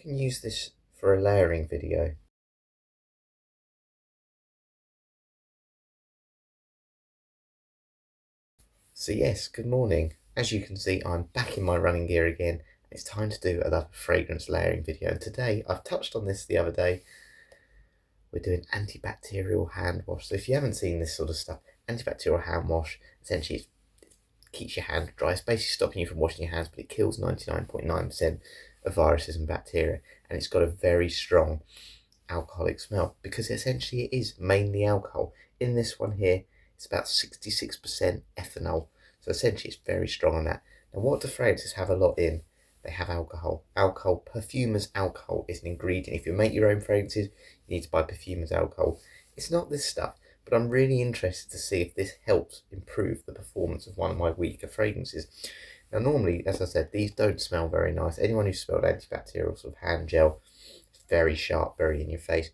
can use this for a layering video. So yes, good morning. As you can see, I'm back in my running gear again. It's time to do another fragrance layering video. And today, I've touched on this the other day, we're doing antibacterial hand wash. So if you haven't seen this sort of stuff, antibacterial hand wash essentially keeps your hand dry. It's basically stopping you from washing your hands, but it kills 99.9% of viruses and bacteria. And it's got a very strong alcoholic smell because essentially it is mainly alcohol. In this one here, it's about 66% ethanol. So essentially it's very strong on that. Now what do fragrances have a lot in? They have alcohol. Alcohol, Perfumers alcohol is an ingredient. If you make your own fragrances, you need to buy Perfumers alcohol. It's not this stuff, but I'm really interested to see if this helps improve the performance of one of my weaker fragrances. Now normally, as I said, these don't smell very nice. Anyone who's smelled antibacterial sort of hand gel, it's very sharp, very in your face.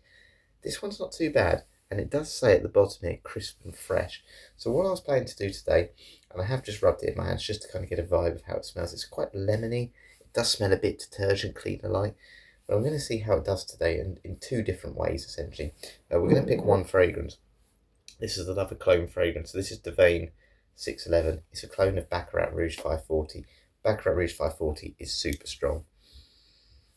This one's not too bad, and it does say at the bottom here, crisp and fresh. So what I was planning to do today, and I have just rubbed it in my hands just to kind of get a vibe of how it smells. It's quite lemony. It does smell a bit detergent cleaner-like, but I'm going to see how it does today in two different ways, essentially. We're going to pick one fragrance. This is another clone fragrance. So this is Devane 611. It's a clone of Baccarat Rouge 540. Baccarat Rouge 540 is super strong.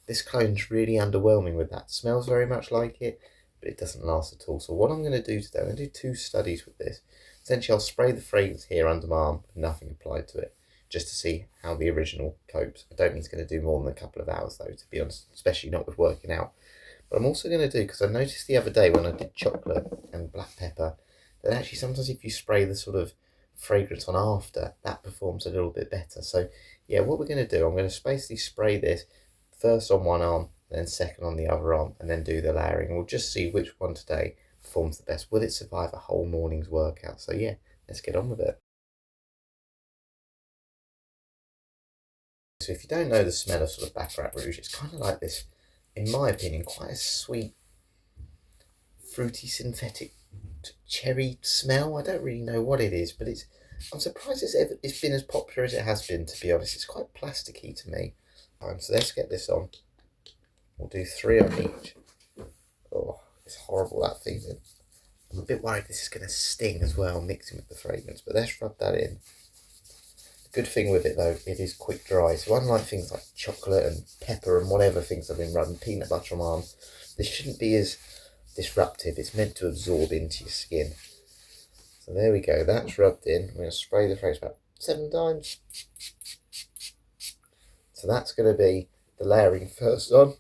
This clone's really underwhelming with that. Smells very much like it, but it doesn't last at all. So what I'm going to do today, I'm going to do two studies with this. Essentially, I'll spray the fragrance here under my arm with nothing applied to it, just to see how the original copes. I don't think it's going to do more than a couple of hours though, to be honest, especially not with working out. But I'm also going to do, because I noticed the other day when I did chocolate and black pepper, that actually sometimes if you spray the sort of fragrance on after, that performs a little bit better. So yeah, what we're going to do, I'm going to basically spray this first on one arm, then second on the other arm, and then do the layering. We'll just see which one today performs the best. Will it survive a whole morning's workout? So yeah, let's get on with it. So if you don't know the smell of sort of Baccarat Rouge, it's kind of like this, in my opinion, quite a sweet, fruity, synthetic cherry smell. I don't really know what it is, but I'm surprised it's been as popular as it has been, to be honest. It's quite plasticky to me. So let's get this on. We'll do 3 on each. Oh, it's horrible, that feeling. I'm a bit worried this is going to sting as well, mixing with the fragrance, but let's rub that in. The good thing with it though, it is quick dry. So unlike things like chocolate and pepper and whatever things I've been rubbing, peanut butter on my arm, this shouldn't be as disruptive. It's meant to absorb into your skin. So there we go, that's rubbed in. I'm going to spray the fragrance about 7 times. So that's going to be the layering first on.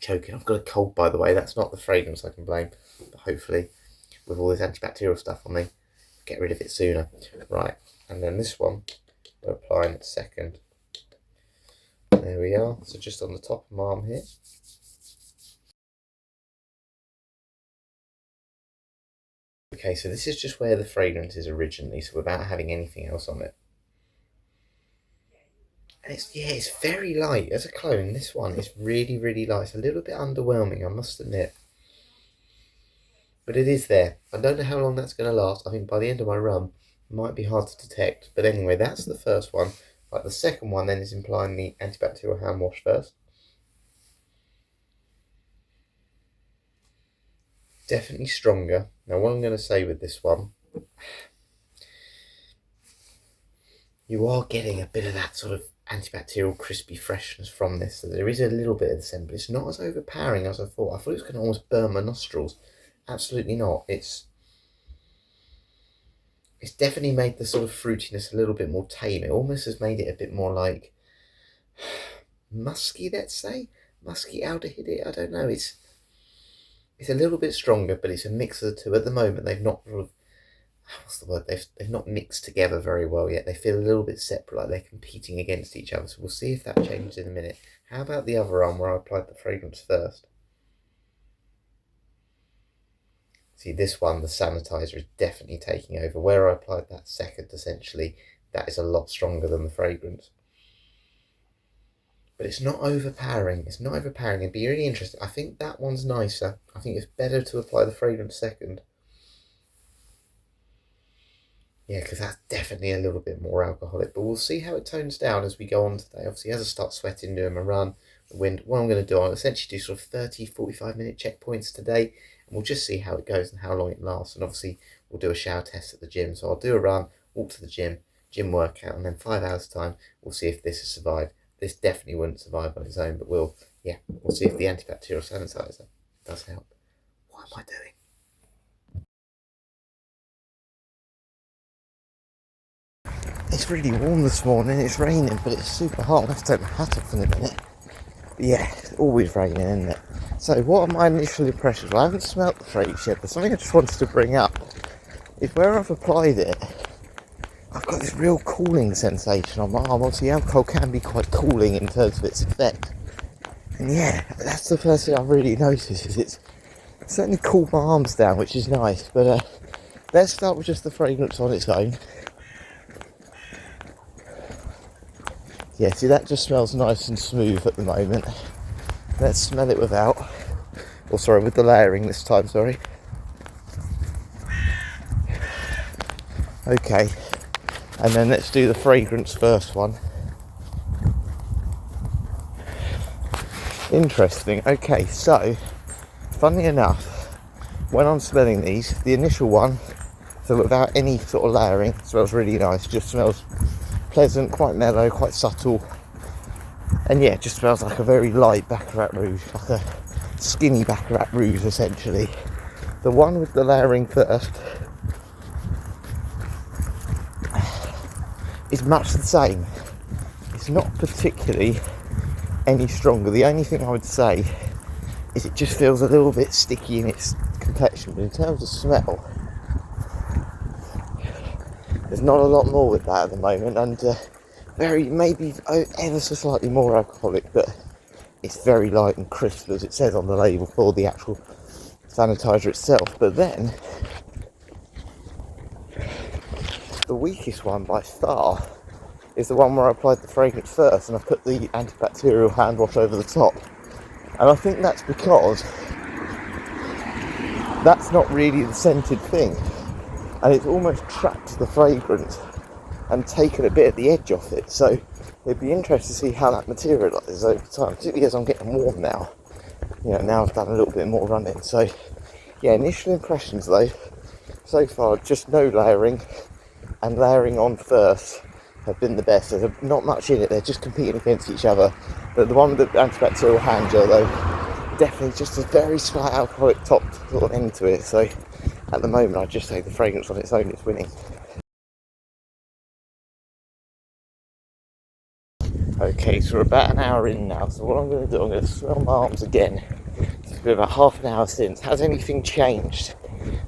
Choking, I've got a cold by the way, that's not the fragrance I can blame, but hopefully with all this antibacterial stuff on me, get rid of it sooner. Right, and then this one, we're applying it second. There we are, so just on the top of my arm here. Okay, so this is just where the fragrance is originally, so without having anything else on it. And it's very light. As a clone, this one is really, really light. It's a little bit underwhelming, I must admit. But it is there. I don't know how long that's going to last. I think by the end of my run, it might be hard to detect. But anyway, that's the first one. Like the second one then is implying the antibacterial hand wash first. Definitely stronger. Now what I'm going to say with this one, you are getting a bit of that sort of antibacterial crispy freshness from this. So there is a little bit of the scent, but it's not as overpowering as I thought. I thought it was going to almost burn my nostrils. Absolutely not. It's definitely made the sort of fruitiness a little bit more tame. It almost has made it a bit more like musky, let's say. Musky aldehyde, I don't know. It's a little bit stronger, but it's a mix of the two. At the moment, they've not sort of, what's the word? They've not mixed together very well yet. They feel a little bit separate, like they're competing against each other. So we'll see if that changes in a minute. How about the other arm where I applied the fragrance first? See, this one, the sanitizer is definitely taking over. Where I applied that second, essentially, that is a lot stronger than the fragrance. But it's not overpowering. It's not overpowering. It'd be really interesting. I think that one's nicer. I think it's better to apply the fragrance second. Yeah, because that's definitely a little bit more alcoholic. But we'll see how it tones down as we go on today. Obviously, as I start sweating doing my run, the wind. What I'm going to do, I'll essentially do sort of 30-45 minute checkpoints today, and we'll just see how it goes and how long it lasts. And obviously we'll do a shower test at the gym, so I'll do a run, walk to the gym workout, and then 5 hours time we'll see if this has survived. This definitely wouldn't survive on its own, but we'll see if the antibacterial sanitizer does help. What am I doing? It's really warm this morning, it's raining, but it's super hot. I have to take my hat off in a minute. But yeah, it's always raining, isn't it? So what are my initial impressions? Well, I haven't smelt the fragrance yet, but something I just wanted to bring up is where I've applied it, I've got this real cooling sensation on my arm. Obviously alcohol can be quite cooling in terms of its effect. And yeah, that's the first thing I've really noticed, is it's certainly cooled my arms down, which is nice. But let's start with just the fragrance on its own. Yeah, see, that just smells nice and smooth at the moment. Let's smell it without. Or sorry, with the layering this time, sorry. Okay, and then let's do the fragrance first one. Interesting. Okay, so, funnily enough, when I'm smelling these, the initial one, so without any sort of layering, smells really nice. Just smells pleasant, quite mellow, quite subtle, and yeah, it just smells like a very light Baccarat Rouge, like a skinny Baccarat Rouge essentially. The one with the layering first is much the same. It's not particularly any stronger. The only thing I would say is it just feels a little bit sticky in its complexion, but in terms of smell, there's not a lot more with that at the moment, and maybe ever so slightly more alcoholic, but it's very light and crisp, as it says on the label for the actual sanitizer itself. But then, the weakest one by far is the one where I applied the fragrance first and I put the antibacterial hand wash over the top. And I think that's because that's not really the scented thing, and it's almost trapped the fragrance and taken a bit of the edge off it. So it'd be interesting to see how that materialises over time, particularly as I'm getting warm now. You know, now I've done a little bit more running. So yeah, initial impressions though, so far just no layering, and layering on first have been the best. There's not much in it, they're just competing against each other. But the one with the antibacterial hand gel though, definitely just a very slight alcoholic top sort of end to it. So at the moment I'd just say the fragrance on its own is winning. Okay, so we're about an hour in now, so what I'm going to do, I'm going to smell my arms again. It's been about half an hour since. Has anything changed?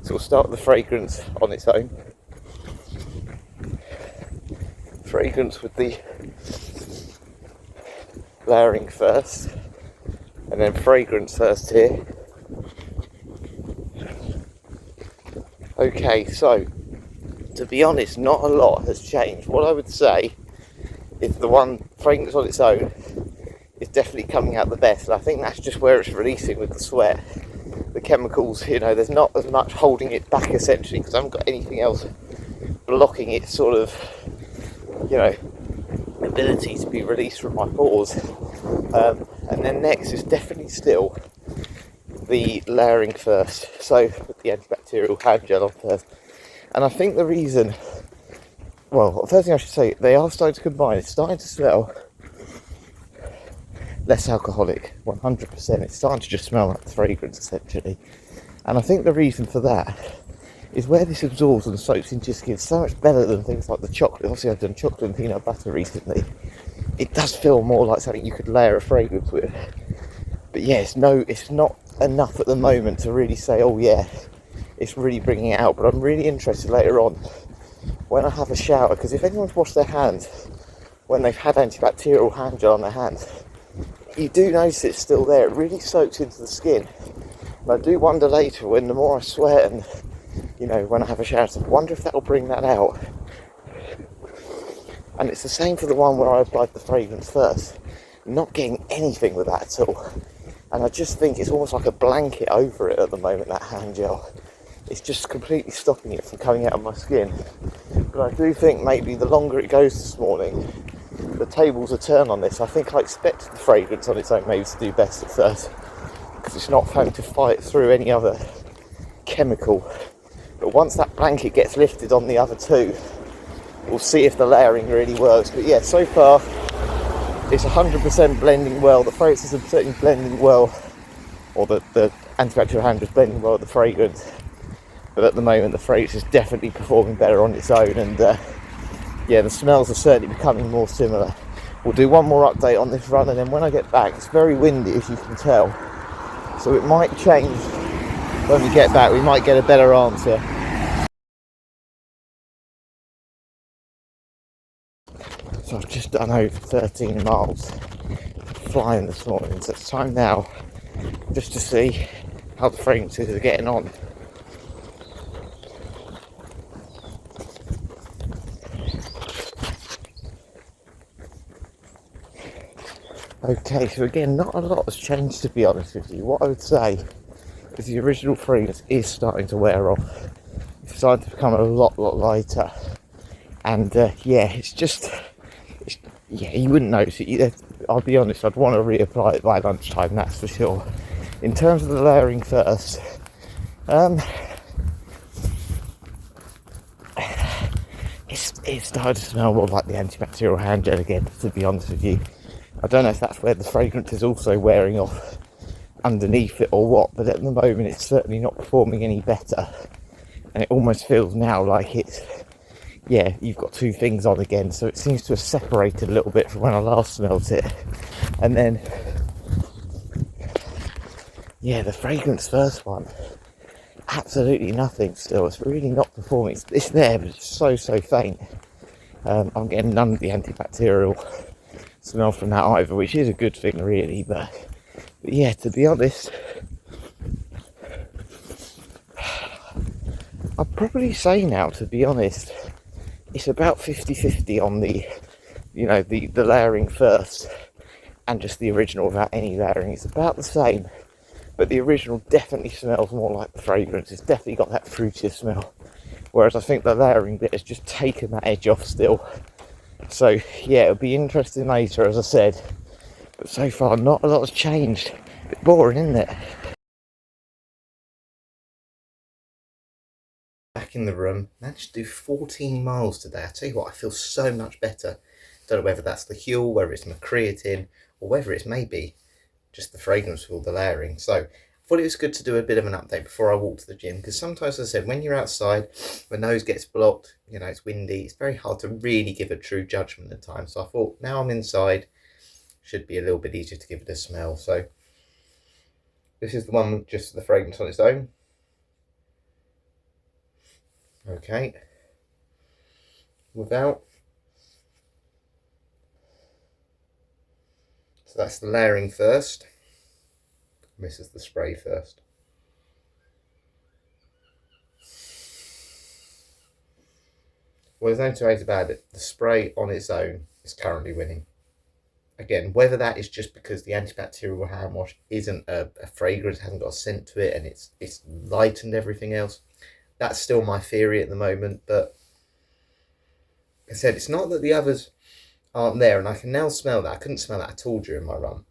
So we'll start with the fragrance on its own. Fragrance with the layering first, and then fragrance first here. Okay, so to be honest, not a lot has changed. What I would say is the one fragrance on its own is definitely coming out the best, and I think that's just where it's releasing with the sweat. The chemicals, you know, there's not as much holding it back essentially, because I haven't got anything else blocking its sort of, you know, ability to be released from my pores. And then next is definitely still the layering first, so put the antibacterial hand gel on first. And I think the reason, well, first thing I should say, they are starting to combine. It's starting to smell less alcoholic, 100%. It's starting to just smell like the fragrance essentially. And I think the reason for that is where this absorbs and soaks into your skin so much better than things like the chocolate. Obviously I've done chocolate and peanut butter recently. It does feel more like something you could layer a fragrance with. But yeah, it's not enough at the moment to really say, oh yeah, it's really bringing it out. But I'm really interested later on when I have a shower, because if anyone's washed their hands when they've had antibacterial hand gel on their hands, you do notice it's still there. It really soaks into the skin. And I do wonder later, when the more I sweat and, you know, when I have a shower, I wonder if that'll bring that out. And it's the same for the one where I applied the fragrance first. I'm not getting anything with that at all. And I just think it's almost like a blanket over it at the moment, that hand gel. It's just completely stopping it from coming out of my skin. But I do think maybe the longer it goes this morning, the tables are turned on this. I think I expected the fragrance on its own maybe to do best at first, because it's not found to fight through any other chemical. But once that blanket gets lifted on the other two, we'll see if the layering really works. But yeah, so far it's 100% blending well. The fragrances are certainly blending well, or the antibacterial hand is blending well with the fragrance. But at the moment the fragrance is definitely performing better on its own, and yeah, the smells are certainly becoming more similar. We'll do one more update on this run, and then when I get back, it's very windy as you can tell, so it might change when we get back. We might get a better answer. So I've just done over 13 miles flying this morning, so it's time now just to see how the fragrances are getting on. Okay, so again, not a lot has changed, to be honest with you. What I would say is the original fragrance is starting to wear off. It's starting to become a lot lighter, and yeah, yeah, you wouldn't notice it. I'll be honest, I'd want to reapply it by lunchtime, that's for sure. In terms of the layering first, it's starting to smell more like the antibacterial hand gel again, to be honest with you. I don't know if that's where the fragrance is also wearing off underneath it or what, but at the moment it's certainly not performing any better, and it almost feels now like it's, yeah, you've got two things on again, so it seems to have separated a little bit from when I last smelled it. And then, yeah, the fragrance first one, absolutely nothing still. It's really not performing. It's there, but it's so faint. I'm getting none of the antibacterial smell from that either, which is a good thing really, but yeah, to be honest, I'd probably say now, to be honest, it's about 50-50 on the, you know, the layering first and just the original without any layering. It's about the same, but the original definitely smells more like the fragrance. It's definitely got that fruitier smell, whereas I think the layering bit has just taken that edge off still. So yeah, it'll be interesting later, as I said, but so far not a lot has changed. A bit boring, isn't it? Back in the room, managed to do 14 miles today. I tell you what, I feel so much better. Don't know whether that's the Huel, whether it's my creatine, or whether it's maybe just the fragrance with all the layering. So I thought it was good to do a bit of an update before I walk to the gym, because sometimes, as I said, when you're outside, my nose gets blocked, you know, it's windy, it's very hard to really give a true judgment at times. So I thought, now I'm inside, should be a little bit easier to give it a smell. So this is the one with just the fragrance on its own. Okay, without. So that's the layering first. This is the spray first. Well, there's no two ways about it. The spray on its own is currently winning. Again, whether that is just because the antibacterial hand wash isn't a fragrance, hasn't got a scent to it, and it's lightened everything else, that's still my theory at the moment. But I said, it's not that the others aren't there, and I can now smell that. I couldn't smell that at all during my run.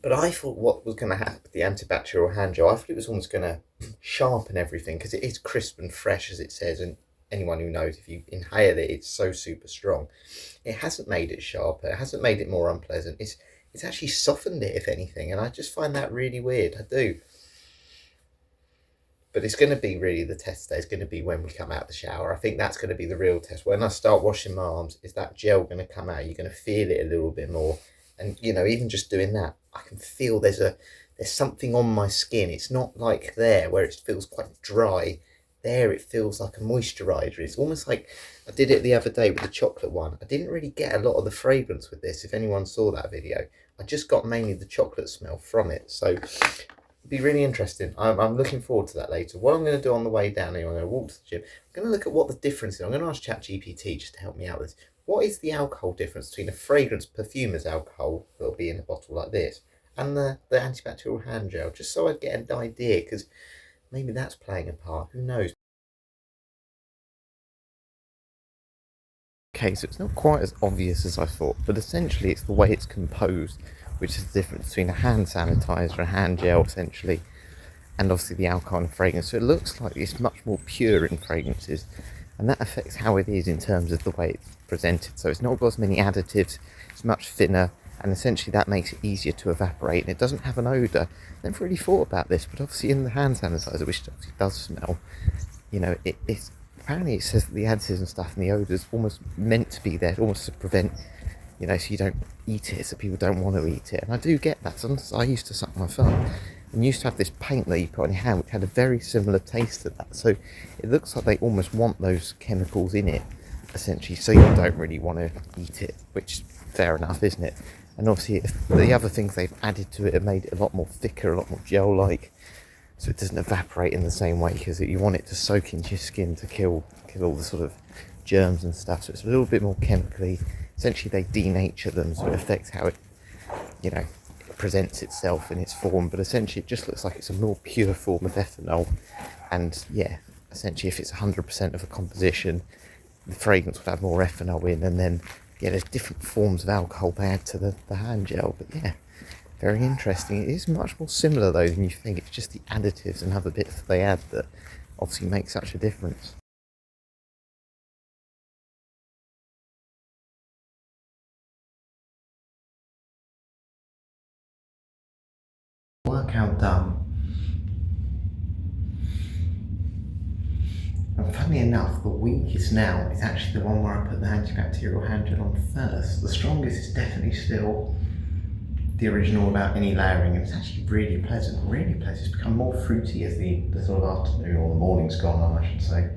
But I thought what was going to happen with the antibacterial hand gel, I thought it was almost going to sharpen everything, because it is crisp and fresh, as it says, and anyone who knows, if you inhale it, it's so super strong. It hasn't made it sharper, it hasn't made it more unpleasant, it's actually softened it, if anything, and I just find that really weird, I do. But it's going to be really, the test today is going to be when we come out of the shower. I think that's going to be the real test. When I start washing my arms, is that gel going to come out? You're going to feel it a little bit more. And, you know, even just doing that, I can feel there's something on my skin. It's not like there where it feels quite dry. There it feels like a moisturiser. It's almost like, I did it the other day with the chocolate one. I didn't really get a lot of the fragrance with this, if anyone saw that video. I just got mainly the chocolate smell from it. So be really interesting. I'm looking forward to that later. What I'm going to do on the way down here, I'm going to walk to the gym. I'm going to look at what the difference is. I'm going to ask ChatGPT just to help me out with this. What is the alcohol difference between a fragrance Perfumers alcohol that'll be in a bottle like this and the antibacterial hand gel? Just so I get an idea, because maybe that's playing a part. Who knows? Okay, so it's not quite as obvious as I thought, but essentially it's the way it's composed, which is the difference between a hand sanitizer, a hand gel essentially, and obviously the alcohol and fragrance. So it looks like it's much more pure in fragrances, and that affects how it is in terms of the way it's presented. So it's not got as many additives, it's much thinner, and essentially that makes it easier to evaporate, and it doesn't have an odour. I never really thought about this, but obviously in the hand sanitizer, which obviously does smell, it's apparently it says that the additives and stuff and the odours almost meant to be there, almost to prevent, so you don't eat it, so people don't want to eat it. And I do get that. Sometimes I used to suck my thumb and used to have this paint that you put on your hand which had a very similar taste to that. So it looks like they almost want those chemicals in it, essentially, so you don't really want to eat it, which fair enough, isn't it? And obviously the other things they've added to it have made it a lot more thicker, a lot more gel-like, so it doesn't evaporate in the same way, because you want it to soak into your skin to kill all the sort of germs and stuff. So it's a little bit more chemically. Essentially, they denature them, so it affects how it, it presents itself in its form. But essentially, it just looks like it's a more pure form of ethanol. And yeah, essentially, if it's 100% of a composition, the fragrance would have more ethanol in, and then there's different forms of alcohol they add to the hand gel. But yeah, very interesting. It is much more similar though than you think. It's just the additives and other bits that they add that obviously make such a difference. Workout done. And funny enough, the weakest now is actually the one where I put the antibacterial hand gel on first. The strongest is definitely still the original without any layering, and it's actually really pleasant, really pleasant. It's become more fruity as the sort of afternoon or the morning's gone on, I should say.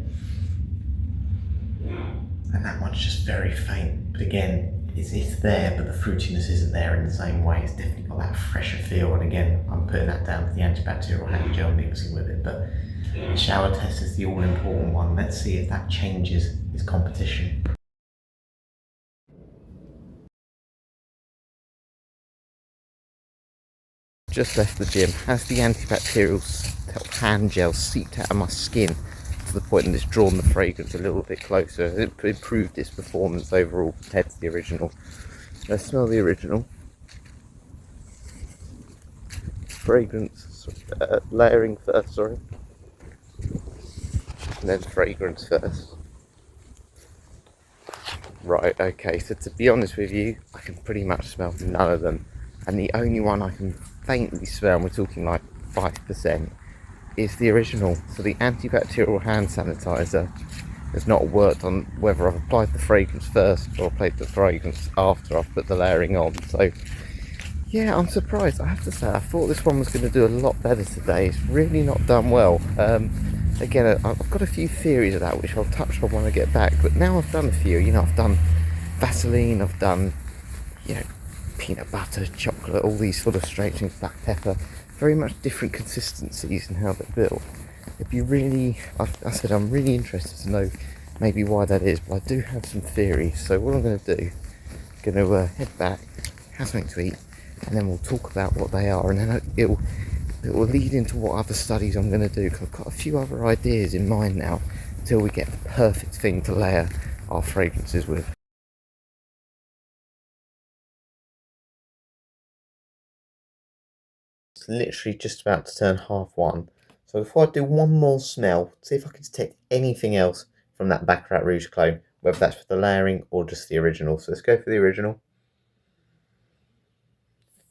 And that one's just very faint, but again, it's there, but the fruitiness isn't there in the same way. It's definitely got that fresher feel, and again, I'm putting that down to the antibacterial hand gel mixing with it. But the shower test is the all-important one. Let's see if that changes its competition. Just left the gym. Has the antibacterial hand gel seeped out of my skin to the point that it's drawn the fragrance a little bit closer. It improved its performance overall compared to the original. Let's smell the original. Fragrance, layering first, sorry. And then fragrance first. Right, okay, so to be honest with you, I can pretty much smell none of them. And the only one I can faintly smell, and we're talking like 5%, is the original. So the antibacterial hand sanitizer has not worked on whether I've applied the fragrance first or applied the fragrance after I've put the layering on. So yeah, I'm surprised. I have to say, I thought this one was going to do a lot better today. It's really not done well. Again, I've got a few theories of that, which I'll touch on when I get back. But now I've done a few. I've done Vaseline, I've done, peanut butter, chocolate, all these sort of strange things, black pepper. Very much different consistencies and how they're built. It'd be really, I said, I'm really interested to know maybe why that is, but I do have some theories. So what I'm going to do, I'm going to head back, have something to eat, and then we'll talk about what they are, and then it will lead into what other studies I'm going to do, because I've got a few other ideas in mind now until we get the perfect thing to layer our fragrances with. It's literally just about to turn 1:30, so before I do one more smell, see if I can detect anything else from that Baccarat Rouge clone, whether that's with the layering or just the original. So let's go for the original.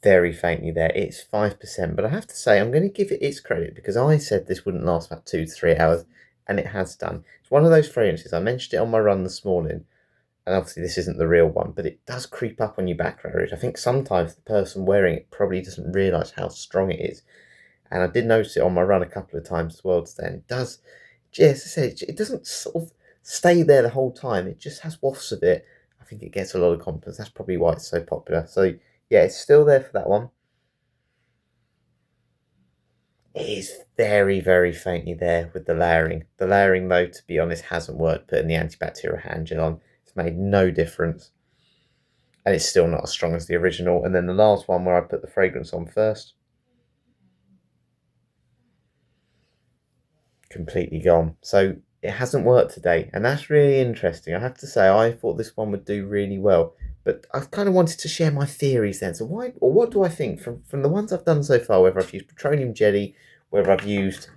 Very faintly there. It's 5%, but I have to say I'm going to give it its credit, because I said this wouldn't last about 2 to 3 hours, and it has done. It's one of those fragrances. I mentioned it on my run this morning, and obviously this isn't the real one, but it does creep up on your background. I think sometimes the person wearing it probably doesn't realise how strong it is, and I did notice it on my run a couple of times as well today. And it does, yes, I said, it doesn't sort of stay there the whole time. It just has wafts of it. I think it gets a lot of compliments. That's probably why it's so popular. So yeah, it's still there for that one. It is very, very faintly there with the layering. The layering, though, to be honest, hasn't worked. Putting the antibacterial hand gel on, it's made no difference. And it's still not as strong as the original. And then the last one where I put the fragrance on first, completely gone. So it hasn't worked today, and that's really interesting. I have to say, I thought this one would do really well, but I kind of wanted to share my theories then. So why, or what do I think from the ones I've done so far, whether I've used petroleum jelly, whether I've used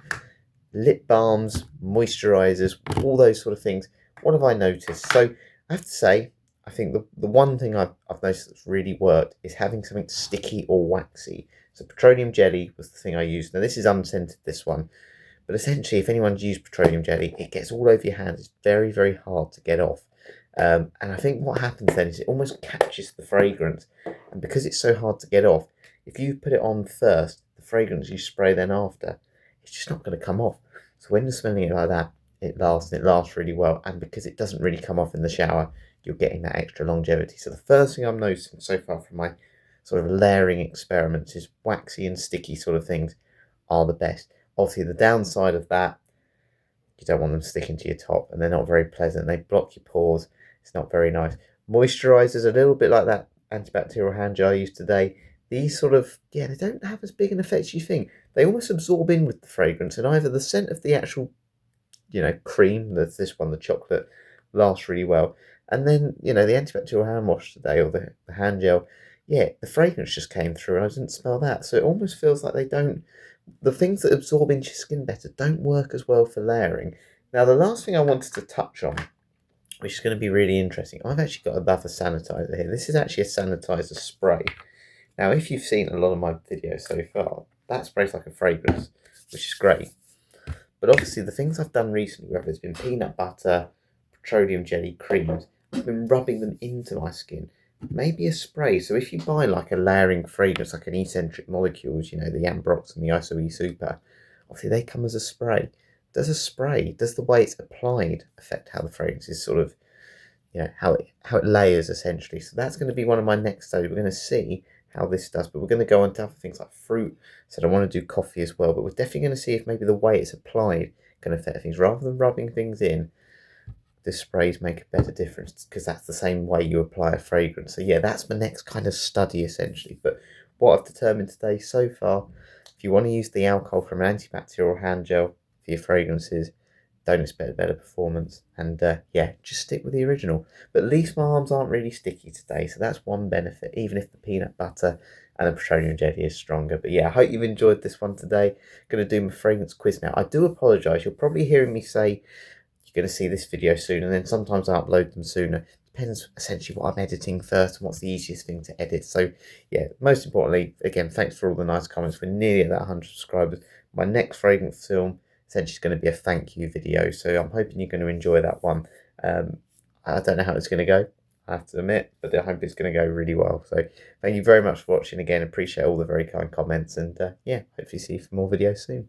lip balms, moisturizers, all those sort of things, what have I noticed? So I have to say, I think the one thing I've noticed that's really worked is having something sticky or waxy. So petroleum jelly was the thing I used. Now this is unscented, this one. But essentially, if anyone's used petroleum jelly, it gets all over your hands. It's very, very hard to get off. And I think what happens then is it almost catches the fragrance. And because it's so hard to get off, if you put it on first, the fragrance you spray then after, it's just not going to come off. So when you're smelling it like that, it lasts, and it lasts really well. And because it doesn't really come off in the shower, you're getting that extra longevity. So the first thing I'm noticing so far from my sort of layering experiments is waxy and sticky sort of things are the best. Obviously, the downside of that, you don't want them sticking to your top, and they're not very pleasant. They block your pores. It's not very nice. Moisturizers, a little bit like that antibacterial hand gel I used today. These sort of, yeah, they don't have as big an effect as you think. They almost absorb in with the fragrance, and either the scent of the actual, cream, that's this one, the chocolate, lasts really well. And then, the antibacterial hand wash today, or the hand gel, yeah, the fragrance just came through and I didn't smell that. So it almost feels like the things that absorb into your skin better don't work as well for layering. Now, the last thing I wanted to touch on, which is going to be really interesting, I've actually got another sanitizer here. This is actually a sanitizer spray. Now, if you've seen a lot of my videos so far, that sprays like a fragrance, which is great. But obviously, the things I've done recently, whether it's been peanut butter, petroleum jelly, creams, I've been rubbing them into my skin. Maybe a spray. So if you buy like a layering fragrance, like an eccentric molecules, the Ambrox and the ISO-E Super, obviously they come as a spray. Does the way it's applied affect how the fragrance is sort of, how it layers essentially? So that's going to be one of my next studies. We're going to see how this does, but we're going to go on to other things like fruit. So I want to do coffee as well, but we're definitely going to see if maybe the way it's applied can affect things rather than rubbing things in. The sprays make a better difference because that's the same way you apply a fragrance. So yeah, that's my next kind of study essentially. But what I've determined today so far, if you want to use the alcohol from an antibacterial hand gel for your fragrances, don't expect better performance. And yeah, just stick with the original. But at least my arms aren't really sticky today, so that's one benefit, even if the peanut butter and the petroleum jelly is stronger. But yeah, I hope you've enjoyed this one today. Going to do my fragrance quiz now. I do apologise. You're probably hearing me say you're going to see this video soon, and then sometimes I upload them sooner. Depends essentially what I'm editing first and what's the easiest thing to edit. So yeah, most importantly, again, thanks for all the nice comments. We're nearly at that 100 subscribers. My next fragrance film essentially is going to be a thank you video, so I'm hoping you're going to enjoy that one. I don't know how it's going to go, I have to admit, but I hope it's going to go really well. So thank you very much for watching again. Appreciate all the very kind comments, and yeah, hopefully see you for more videos soon.